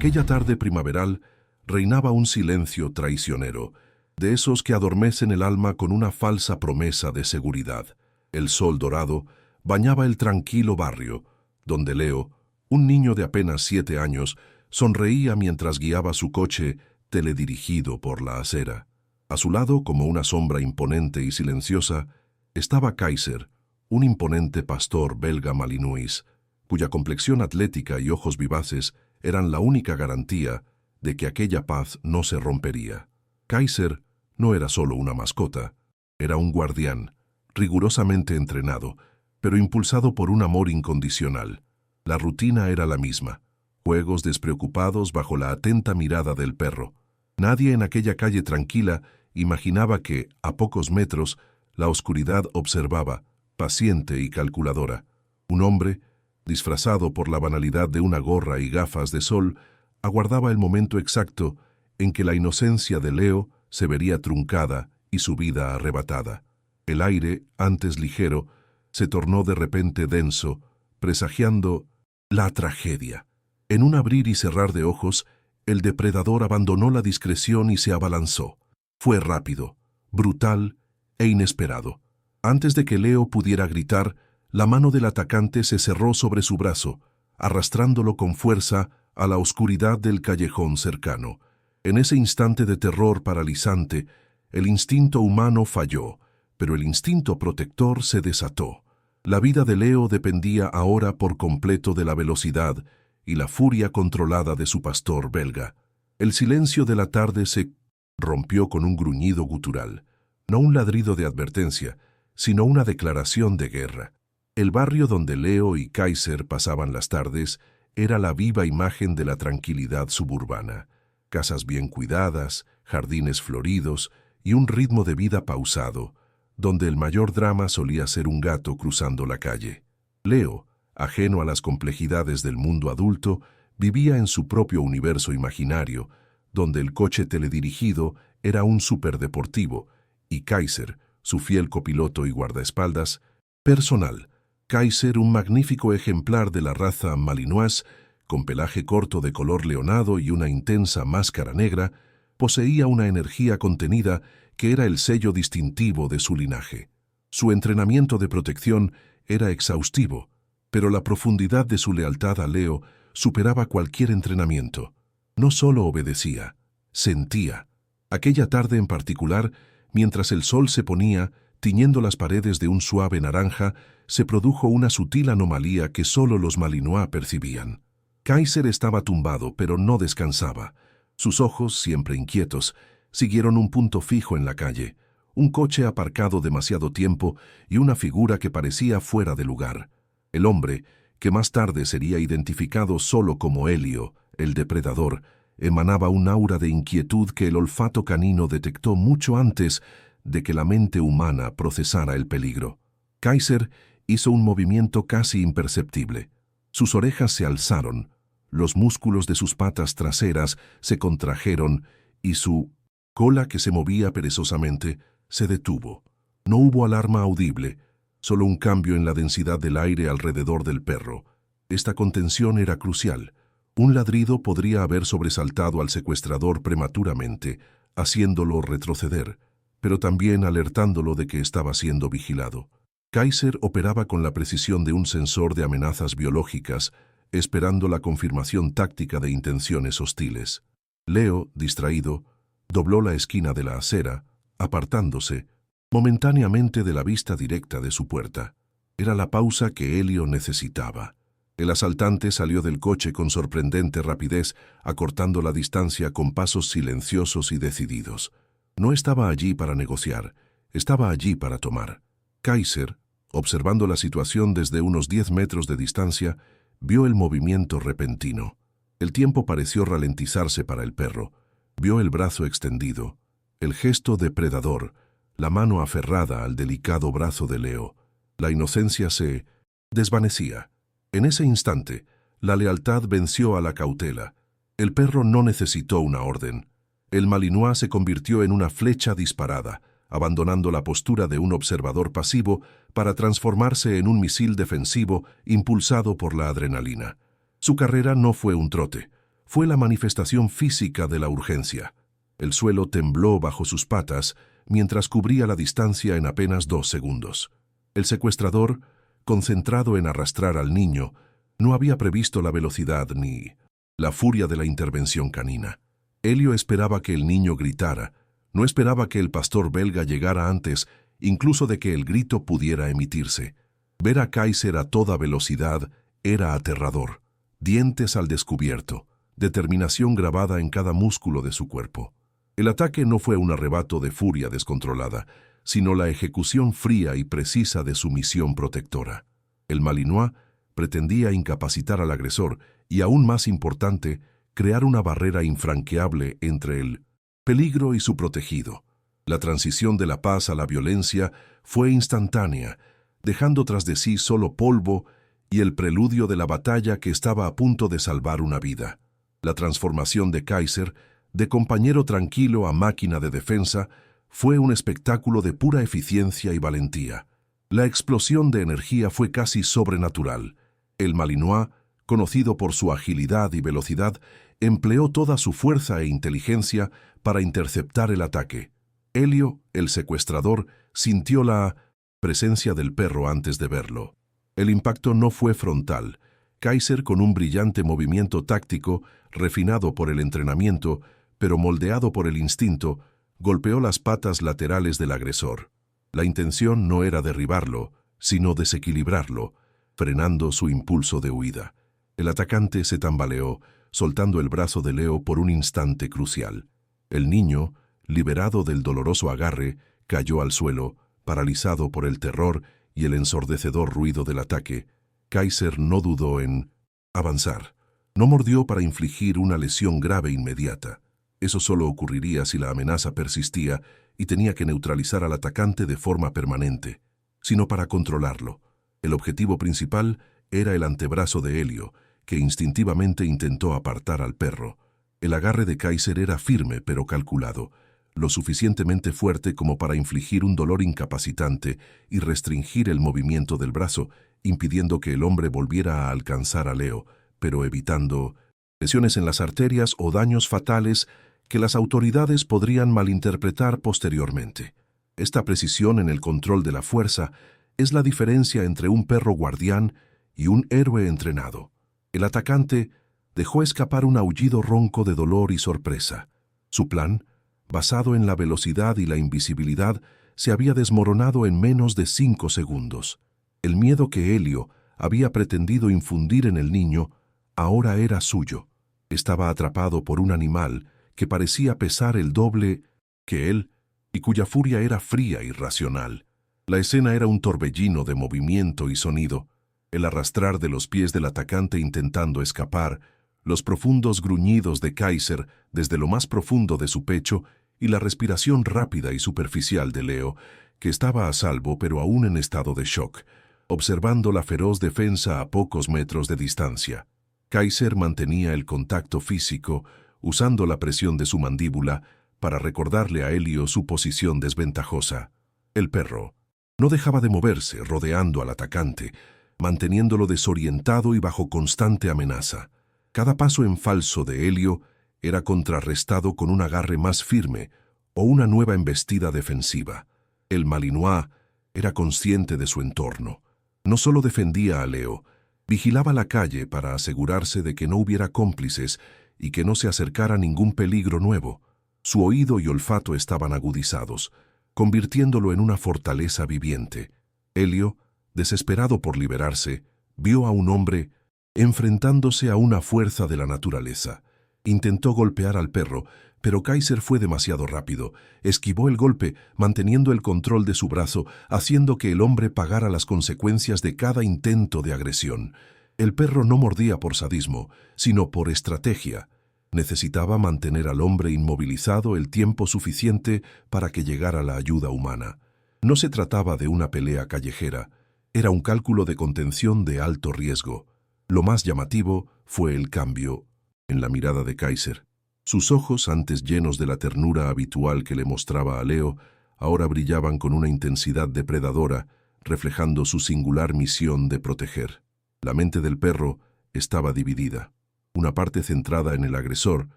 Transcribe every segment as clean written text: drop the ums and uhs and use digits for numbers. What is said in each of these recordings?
Aquella tarde primaveral reinaba un silencio traicionero, de esos que adormecen el alma con una falsa promesa de seguridad. El sol dorado bañaba el tranquilo barrio, donde Leo, un niño de apenas 7 años, sonreía mientras guiaba su coche teledirigido por la acera. A su lado, como una sombra imponente y silenciosa, estaba Kaiser, un imponente pastor belga malinois, cuya complexión atlética y ojos vivaces eran la única garantía de que aquella paz no se rompería. Kaiser no era solo una mascota, era un guardián, rigurosamente entrenado, pero impulsado por un amor incondicional. La rutina era la misma, juegos despreocupados bajo la atenta mirada del perro. Nadie en aquella calle tranquila imaginaba que, a pocos metros, la oscuridad observaba, paciente y calculadora. Un hombre, disfrazado por la banalidad de una gorra y gafas de sol, aguardaba el momento exacto en que la inocencia de Leo se vería truncada y su vida arrebatada. El aire, antes ligero, se tornó de repente denso, presagiando la tragedia. En un abrir y cerrar de ojos, el depredador abandonó la discreción y se abalanzó. Fue rápido, brutal e inesperado. Antes de que Leo pudiera gritar, la mano del atacante se cerró sobre su brazo, arrastrándolo con fuerza a la oscuridad del callejón cercano. En ese instante de terror paralizante, el instinto humano falló, pero el instinto protector se desató. La vida de Leo dependía ahora por completo de la velocidad y la furia controlada de su pastor belga. El silencio de la tarde se rompió con un gruñido gutural, no un ladrido de advertencia, sino una declaración de guerra. El barrio donde Leo y Kaiser pasaban las tardes era la viva imagen de la tranquilidad suburbana. Casas bien cuidadas, jardines floridos y un ritmo de vida pausado, donde el mayor drama solía ser un gato cruzando la calle. Leo, ajeno a las complejidades del mundo adulto, vivía en su propio universo imaginario, donde el coche teledirigido era un superdeportivo y Kaiser, su fiel copiloto y guardaespaldas, personal. Kaiser, un magnífico ejemplar de la raza malinois, con pelaje corto de color leonado y una intensa máscara negra, poseía una energía contenida que era el sello distintivo de su linaje. Su entrenamiento de protección era exhaustivo, pero la profundidad de su lealtad a Leo superaba cualquier entrenamiento. No solo obedecía, sentía. Aquella tarde en particular, mientras el sol se ponía, tiñendo las paredes de un suave naranja, se produjo una sutil anomalía que solo los malinois percibían. Kaiser estaba tumbado, pero no descansaba. Sus ojos, siempre inquietos, siguieron un punto fijo en la calle, un coche aparcado demasiado tiempo y una figura que parecía fuera de lugar. El hombre, que más tarde sería identificado solo como Helio, el depredador, emanaba un aura de inquietud que el olfato canino detectó mucho antes de que la mente humana procesara el peligro. Kaiser hizo un movimiento casi imperceptible. Sus orejas se alzaron, los músculos de sus patas traseras se contrajeron y su cola, que se movía perezosamente, se detuvo. No hubo alarma audible, solo un cambio en la densidad del aire alrededor del perro. Esta contención era crucial. Un ladrido podría haber sobresaltado al secuestrador prematuramente, haciéndolo retroceder, pero también alertándolo de que estaba siendo vigilado. Kaiser operaba con la precisión de un sensor de amenazas biológicas, esperando la confirmación táctica de intenciones hostiles. Leo, distraído, dobló la esquina de la acera, apartándose momentáneamente de la vista directa de su puerta. Era la pausa que Helio necesitaba. El asaltante salió del coche con sorprendente rapidez, acortando la distancia con pasos silenciosos y decididos. No estaba allí para negociar, estaba allí para tomar. Kaiser, observando la situación desde unos 10 metros de distancia, vio el movimiento repentino. El tiempo pareció ralentizarse para el perro. Vio el brazo extendido, el gesto depredador, la mano aferrada al delicado brazo de Leo. La inocencia se desvanecía. En ese instante, la lealtad venció a la cautela. El perro no necesitó una orden. El malinois se convirtió en una flecha disparada, abandonando la postura de un observador pasivo para transformarse en un misil defensivo impulsado por la adrenalina. Su carrera no fue un trote, fue la manifestación física de la urgencia. El suelo tembló bajo sus patas mientras cubría la distancia en apenas 2 segundos. El secuestrador, concentrado en arrastrar al niño, no había previsto la velocidad ni la furia de la intervención canina. Elio esperaba que el niño gritara, no esperaba que el pastor belga llegara antes, incluso de que el grito pudiera emitirse. Ver a Kaiser a toda velocidad era aterrador. Dientes al descubierto, determinación grabada en cada músculo de su cuerpo. El ataque no fue un arrebato de furia descontrolada, sino la ejecución fría y precisa de su misión protectora. El Malinois pretendía incapacitar al agresor y, aún más importante, crear una barrera infranqueable entre el peligro y su protegido. La transición de la paz a la violencia fue instantánea, dejando tras de sí solo polvo y el preludio de la batalla que estaba a punto de salvar una vida. La transformación de Kaiser, de compañero tranquilo a máquina de defensa, fue un espectáculo de pura eficiencia y valentía. La explosión de energía fue casi sobrenatural. El Malinois, conocido por su agilidad y velocidad, empleó toda su fuerza e inteligencia para interceptar el ataque. Elio, el secuestrador, sintió la presencia del perro antes de verlo. El impacto no fue frontal. Kaiser, con un brillante movimiento táctico, refinado por el entrenamiento, pero moldeado por el instinto, golpeó las patas laterales del agresor. La intención no era derribarlo, sino desequilibrarlo, frenando su impulso de huida. El atacante se tambaleó, soltando el brazo de Leo por un instante crucial. El niño, liberado del doloroso agarre, cayó al suelo, paralizado por el terror y el ensordecedor ruido del ataque. Kaiser no dudó en avanzar. No mordió para infligir una lesión grave inmediata. Eso solo ocurriría si la amenaza persistía y tenía que neutralizar al atacante de forma permanente, sino para controlarlo. El objetivo principal era el antebrazo de Elio, que instintivamente intentó apartar al perro. El agarre de Kaiser era firme pero calculado, lo suficientemente fuerte como para infligir un dolor incapacitante y restringir el movimiento del brazo, impidiendo que el hombre volviera a alcanzar a Leo, pero evitando lesiones en las arterias o daños fatales que las autoridades podrían malinterpretar posteriormente. Esta precisión en el control de la fuerza es la diferencia entre un perro guardián y un héroe entrenado. El atacante dejó escapar un aullido ronco de dolor y sorpresa. Su plan, basado en la velocidad y la invisibilidad, se había desmoronado en menos de 5 segundos. El miedo que Elio había pretendido infundir en el niño ahora era suyo. Estaba atrapado por un animal que parecía pesar el doble que él y cuya furia era fría y racional. La escena era un torbellino de movimiento y sonido, el arrastrar de los pies del atacante intentando escapar, los profundos gruñidos de Kaiser desde lo más profundo de su pecho y la respiración rápida y superficial de Leo, que estaba a salvo pero aún en estado de shock, observando la feroz defensa a pocos metros de distancia. Kaiser mantenía el contacto físico, usando la presión de su mandíbula para recordarle a Elio su posición desventajosa. El perro no dejaba de moverse, rodeando al atacante, manteniéndolo desorientado y bajo constante amenaza. Cada paso en falso de Elio era contrarrestado con un agarre más firme o una nueva embestida defensiva. El Malinois era consciente de su entorno. No solo defendía a Leo, vigilaba la calle para asegurarse de que no hubiera cómplices y que no se acercara ningún peligro nuevo. Su oído y olfato estaban agudizados, convirtiéndolo en una fortaleza viviente. Elio, desesperado por liberarse, vio a un hombre enfrentándose a una fuerza de la naturaleza. Intentó golpear al perro, pero Kaiser fue demasiado rápido. Esquivó el golpe, manteniendo el control de su brazo, haciendo que el hombre pagara las consecuencias de cada intento de agresión. El perro no mordía por sadismo, sino por estrategia. Necesitaba mantener al hombre inmovilizado el tiempo suficiente para que llegara la ayuda humana. No se trataba de una pelea callejera, era un cálculo de contención de alto riesgo. Lo más llamativo fue el cambio en la mirada de Kaiser. Sus ojos, antes llenos de la ternura habitual que le mostraba a Leo, ahora brillaban con una intensidad depredadora, reflejando su singular misión de proteger. La mente del perro estaba dividida. una parte centrada en el agresor,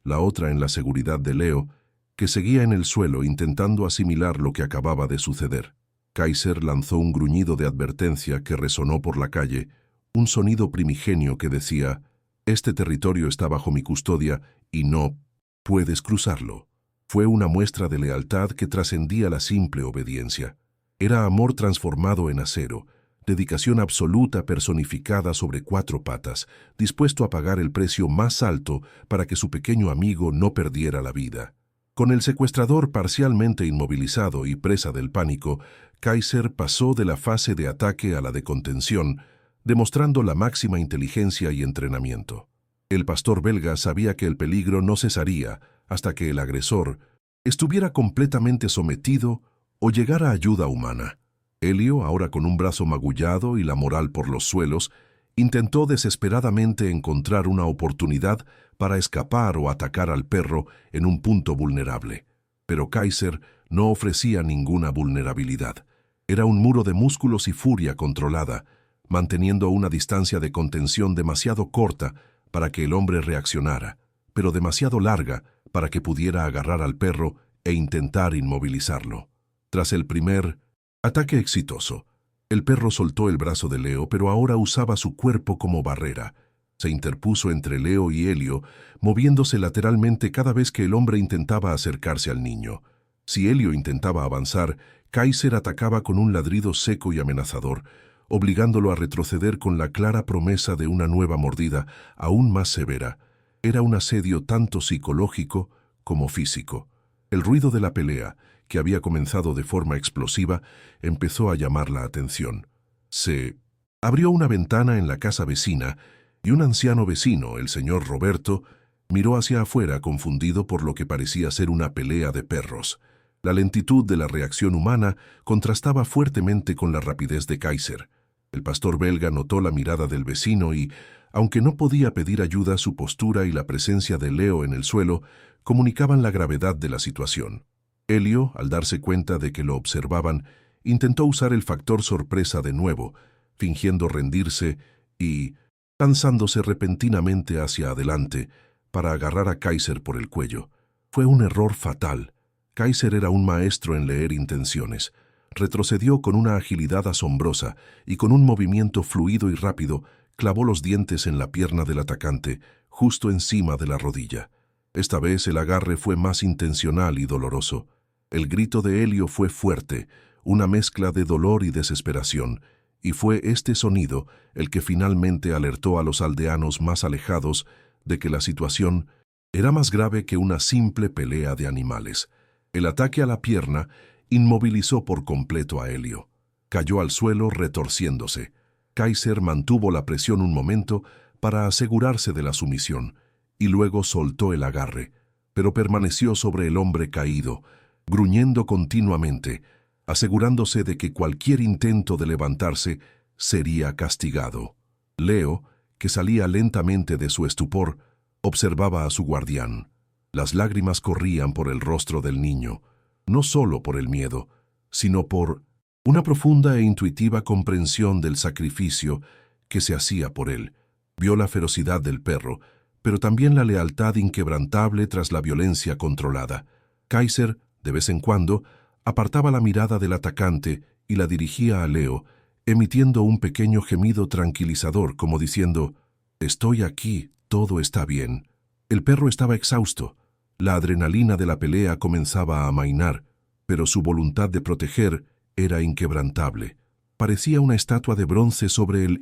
la otra en la seguridad de Leo, que seguía en el suelo intentando asimilar lo que acababa de suceder. Kaiser lanzó un gruñido de advertencia que resonó por la calle, un sonido primigenio que decía: «Este territorio está bajo mi custodia y no puedes cruzarlo». Fue una muestra de lealtad que trascendía la simple obediencia. Era amor transformado en acero, dedicación absoluta personificada sobre 4 patas, dispuesto a pagar el precio más alto para que su pequeño amigo no perdiera la vida. Con el secuestrador parcialmente inmovilizado y presa del pánico, Kaiser pasó de la fase de ataque a la de contención, demostrando la máxima inteligencia y entrenamiento. El pastor belga sabía que el peligro no cesaría hasta que el agresor estuviera completamente sometido o llegara ayuda humana. Elio, ahora con un brazo magullado y la moral por los suelos, intentó desesperadamente encontrar una oportunidad para escapar o atacar al perro en un punto vulnerable. Pero Kaiser no ofrecía ninguna vulnerabilidad. Era un muro de músculos y furia controlada, manteniendo una distancia de contención demasiado corta para que el hombre reaccionara, pero demasiado larga para que pudiera agarrar al perro e intentar inmovilizarlo. Tras el primer ataque exitoso, el perro soltó el brazo de Leo, pero ahora usaba su cuerpo como barrera. Se interpuso entre Leo y Elio, moviéndose lateralmente cada vez que el hombre intentaba acercarse al niño. Si Elio intentaba avanzar, Kaiser atacaba con un ladrido seco y amenazador, obligándolo a retroceder con la clara promesa de una nueva mordida, aún más severa. Era un asedio tanto psicológico como físico. El ruido de la pelea, que había comenzado de forma explosiva, empezó a llamar la atención. Se abrió una ventana en la casa vecina y un anciano vecino, el señor Roberto, miró hacia afuera confundido por lo que parecía ser una pelea de perros. La lentitud de la reacción humana contrastaba fuertemente con la rapidez de Kaiser. El pastor belga notó la mirada del vecino y, aunque no podía pedir ayuda, su postura y la presencia de Leo en el suelo comunicaban la gravedad de la situación. Elio, al darse cuenta de que lo observaban, intentó usar el factor sorpresa de nuevo, fingiendo rendirse y lanzándose repentinamente hacia adelante para agarrar a Kaiser por el cuello. Fue un error fatal. Kaiser era un maestro en leer intenciones. Retrocedió con una agilidad asombrosa y con un movimiento fluido y rápido clavó los dientes en la pierna del atacante, justo encima de la rodilla. Esta vez el agarre fue más intencional y doloroso. El grito de Elio fue fuerte, una mezcla de dolor y desesperación, y fue este sonido el que finalmente alertó a los aldeanos más alejados de que la situación era más grave que una simple pelea de animales. El ataque a la pierna inmovilizó por completo a Elio. Cayó al suelo retorciéndose. Kaiser mantuvo la presión un momento para asegurarse de la sumisión, y luego soltó el agarre, pero permaneció sobre el hombre caído, gruñendo continuamente, asegurándose de que cualquier intento de levantarse sería castigado. Leo, que salía lentamente de su estupor, observaba a su guardián. Las lágrimas corrían por el rostro del niño, no solo por el miedo, sino por una profunda e intuitiva comprensión del sacrificio que se hacía por él. Vio la ferocidad del perro, pero también la lealtad inquebrantable tras la violencia controlada. Kaiser, de vez en cuando, apartaba la mirada del atacante y la dirigía a Leo, emitiendo un pequeño gemido tranquilizador como diciendo: «Estoy aquí, todo está bien». El perro estaba exhausto. La adrenalina de la pelea comenzaba a amainar, pero su voluntad de proteger era inquebrantable. Parecía una estatua de bronce sobre el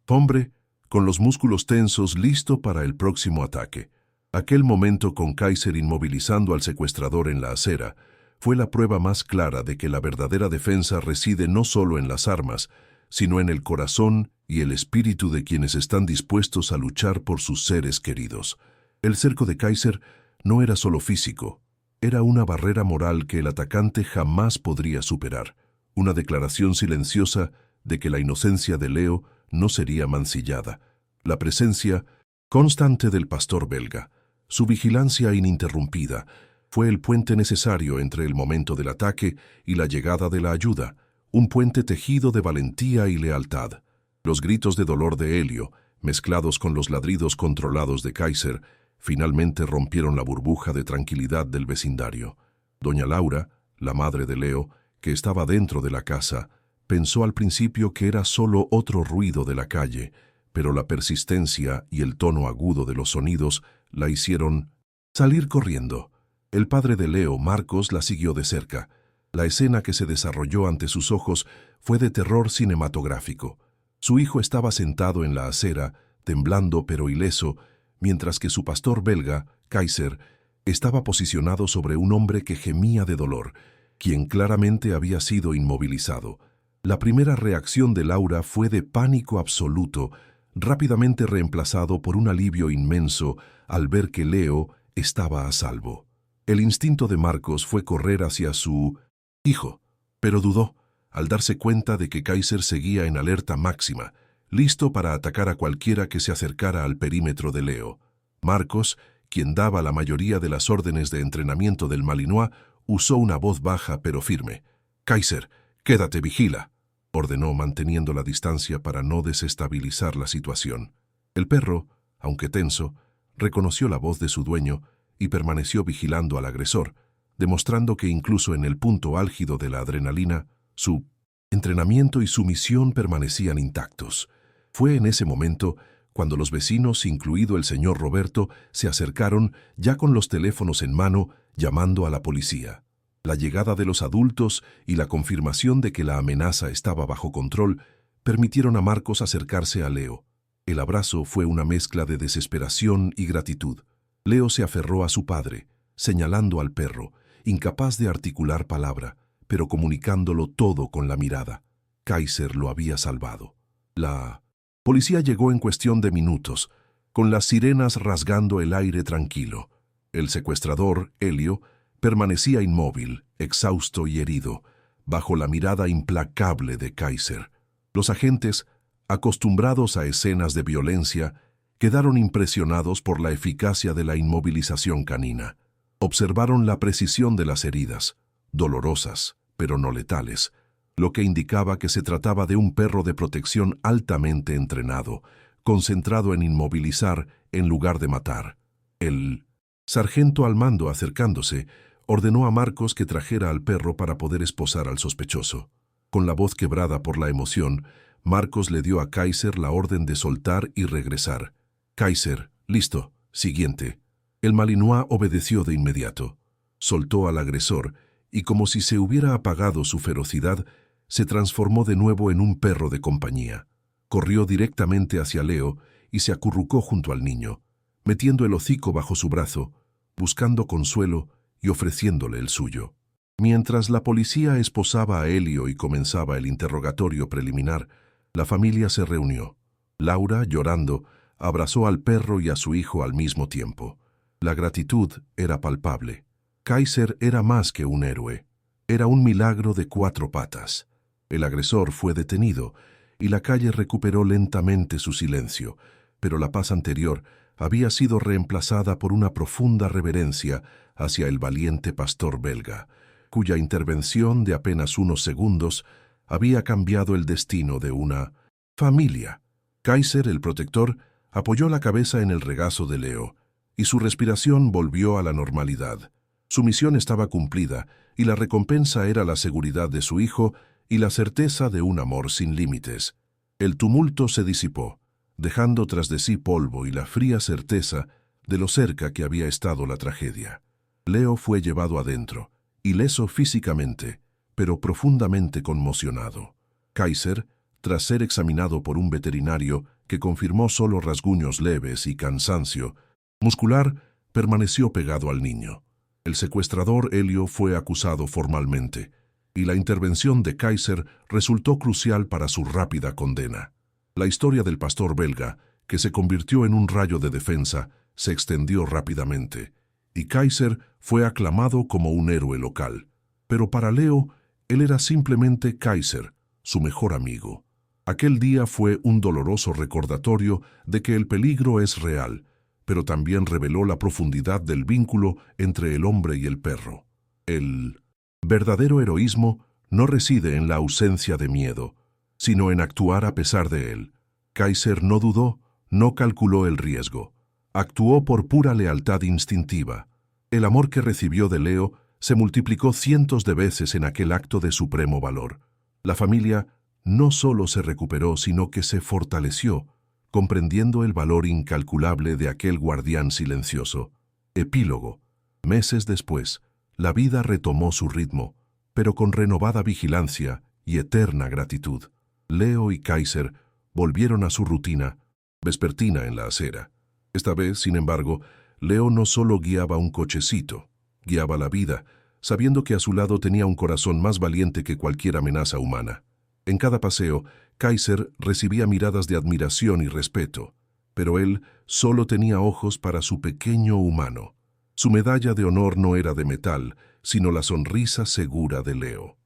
hombre, con los músculos tensos, listo para el próximo ataque. Aquel momento con Kaiser inmovilizando al secuestrador en la acera fue la prueba más clara de que la verdadera defensa reside no solo en las armas, sino en el corazón y el espíritu de quienes están dispuestos a luchar por sus seres queridos. El cerco de Kaiser no era solo físico, era una barrera moral que el atacante jamás podría superar, una declaración silenciosa de que la inocencia de Leo no sería mancillada. La presencia constante del pastor belga, su vigilancia ininterrumpida, fue el puente necesario entre el momento del ataque y la llegada de la ayuda, un puente tejido de valentía y lealtad. Los gritos de dolor de Elio, mezclados con los ladridos controlados de Kaiser, finalmente rompieron la burbuja de tranquilidad del vecindario. Doña Laura, la madre de Leo, que estaba dentro de la casa, pensó al principio que era solo otro ruido de la calle, pero la persistencia y el tono agudo de los sonidos la hicieron salir corriendo. El padre de Leo, Marcos, la siguió de cerca. La escena que se desarrolló ante sus ojos fue de terror cinematográfico. Su hijo estaba sentado en la acera, temblando pero ileso, mientras que su pastor belga, Kaiser, estaba posicionado sobre un hombre que gemía de dolor, quien claramente había sido inmovilizado. La primera reacción de Laura fue de pánico absoluto, rápidamente reemplazado por un alivio inmenso al ver que Leo estaba a salvo. El instinto de Marcos fue correr hacia su hijo, pero dudó al darse cuenta de que Kaiser seguía en alerta máxima, listo para atacar a cualquiera que se acercara al perímetro de Leo. Marcos, quien daba la mayoría de las órdenes de entrenamiento del Malinois, usó una voz baja pero firme. «Kaiser, quédate, vigila», ordenó manteniendo la distancia para no desestabilizar la situación. El perro, aunque tenso, reconoció la voz de su dueño y permaneció vigilando al agresor, demostrando que incluso en el punto álgido de la adrenalina, su entrenamiento y su misión permanecían intactos. Fue en ese momento cuando los vecinos, incluido el señor Roberto, se acercaron ya con los teléfonos en mano, llamando a la policía. La llegada de los adultos y la confirmación de que la amenaza estaba bajo control permitieron a Marcos acercarse a Leo. El abrazo fue una mezcla de desesperación y gratitud. Leo se aferró a su padre, señalando al perro, incapaz de articular palabra, pero comunicándolo todo con la mirada. Kaiser lo había salvado. La policía llegó en cuestión de minutos, con las sirenas rasgando el aire tranquilo. El secuestrador, Helio, permanecía inmóvil, exhausto y herido, bajo la mirada implacable de Kaiser. Los agentes, acostumbrados a escenas de violencia, quedaron impresionados por la eficacia de la inmovilización canina. Observaron la precisión de las heridas, dolorosas, pero no letales, lo que indicaba que se trataba de un perro de protección altamente entrenado, concentrado en inmovilizar en lugar de matar. El sargento al mando, acercándose, ordenó a Marcos que trajera al perro para poder esposar al sospechoso. Con la voz quebrada por la emoción, Marcos le dio a Kaiser la orden de soltar y regresar. «Kaiser, listo, siguiente». El Malinois obedeció de inmediato. Soltó al agresor y, como si se hubiera apagado su ferocidad, se transformó de nuevo en un perro de compañía. Corrió directamente hacia Leo y se acurrucó junto al niño, metiendo el hocico bajo su brazo, buscando consuelo y ofreciéndole el suyo. Mientras la policía esposaba a Helio y comenzaba el interrogatorio preliminar, la familia se reunió. Laura, llorando, abrazó al perro y a su hijo al mismo tiempo. La gratitud era palpable. Kaiser era más que un héroe. Era un milagro de 4 patas. El agresor fue detenido y la calle recuperó lentamente su silencio, pero la paz anterior había sido reemplazada por una profunda reverencia hacia el valiente pastor belga, cuya intervención de apenas unos segundos había cambiado el destino de una familia. Kaiser, el protector, apoyó la cabeza en el regazo de Leo, y su respiración volvió a la normalidad. Su misión estaba cumplida, y la recompensa era la seguridad de su hijo y la certeza de un amor sin límites. El tumulto se disipó, dejando tras de sí polvo y la fría certeza de lo cerca que había estado la tragedia. Leo fue llevado adentro, ileso físicamente, pero profundamente conmocionado. Kaiser, tras ser examinado por un veterinario que confirmó solo rasguños leves y cansancio muscular, permaneció pegado al niño. El secuestrador Helio fue acusado formalmente, y la intervención de Kaiser resultó crucial para su rápida condena. La historia del pastor belga, que se convirtió en un rayo de defensa, se extendió rápidamente, y Kaiser fue aclamado como un héroe local. Pero para Leo, él era simplemente Kaiser, su mejor amigo. Aquel día fue un doloroso recordatorio de que el peligro es real, pero también reveló la profundidad del vínculo entre el hombre y el perro. El verdadero heroísmo no reside en la ausencia de miedo, sino en actuar a pesar de él. Kaiser no dudó, No calculó el riesgo. Actuó por pura lealtad instintiva. El amor que recibió de Leo se multiplicó cientos de veces en aquel acto de supremo valor. La familia no solo se recuperó, sino que se fortaleció, comprendiendo el valor incalculable de aquel guardián silencioso. Epílogo. Meses después, la vida retomó su ritmo, pero con renovada vigilancia y eterna gratitud. Leo y Kaiser volvieron a su rutina vespertina en la acera. Esta vez, sin embargo, Leo no solo guiaba un cochecito, guiaba la vida, sabiendo que a su lado tenía un corazón más valiente que cualquier amenaza humana. En cada paseo, Kaiser recibía miradas de admiración y respeto, pero él solo tenía ojos para su pequeño humano. Su medalla de honor no era de metal, sino la sonrisa segura de Leo.